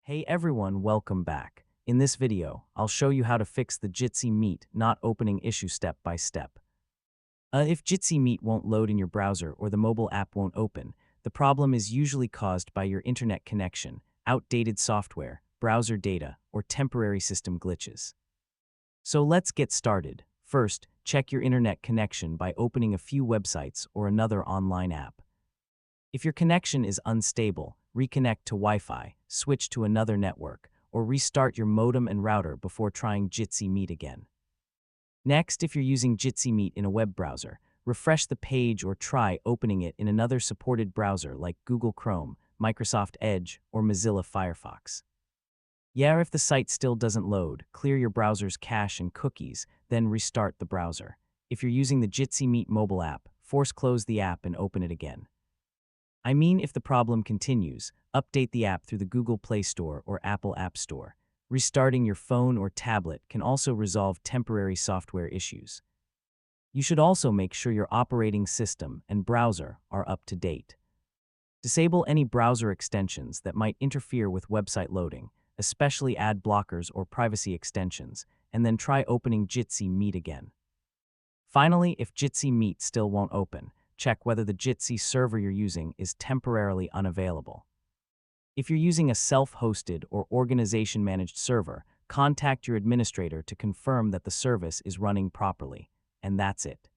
Hey everyone, welcome back. In this video, I'll show you how to fix the Jitsi Meet not opening issue step by step. If Jitsi Meet won't load in your browser or the mobile app won't open, the problem is usually caused by your internet connection, outdated software, browser data, or temporary system glitches. So let's get started. First, check your internet connection by opening a few websites or another online app. If your connection is unstable, reconnect to Wi-Fi, switch to another network, or restart your modem and router before trying Jitsi Meet again. Next, if you're using Jitsi Meet in a web browser, refresh the page or try opening it in another supported browser like Google Chrome, Microsoft Edge, or Mozilla Firefox. If the site still doesn't load, clear your browser's cache and cookies, then restart the browser. If you're using the Jitsi Meet mobile app, force close the app and open it again. If the problem continues, update the app through the Google Play Store or Apple App Store. Restarting your phone or tablet can also resolve temporary software issues. You should also make sure your operating system and browser are up to date. Disable any browser extensions that might interfere with website loading, especially ad blockers or privacy extensions, and then try opening Jitsi Meet again. Finally, if Jitsi Meet still won't open, check whether the Jitsi server you're using is temporarily unavailable. If you're using a self-hosted or organization-managed server, contact your administrator to confirm that the service is running properly, and that's it.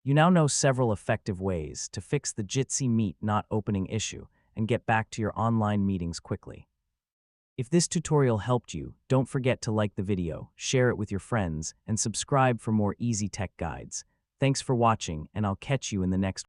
You now know several effective ways to fix the Jitsi Meet not opening issue and get back to your online meetings quickly. If this tutorial helped you, don't forget to like the video, share it with your friends, and subscribe for more easy tech guides. Thanks for watching, and I'll catch you in the next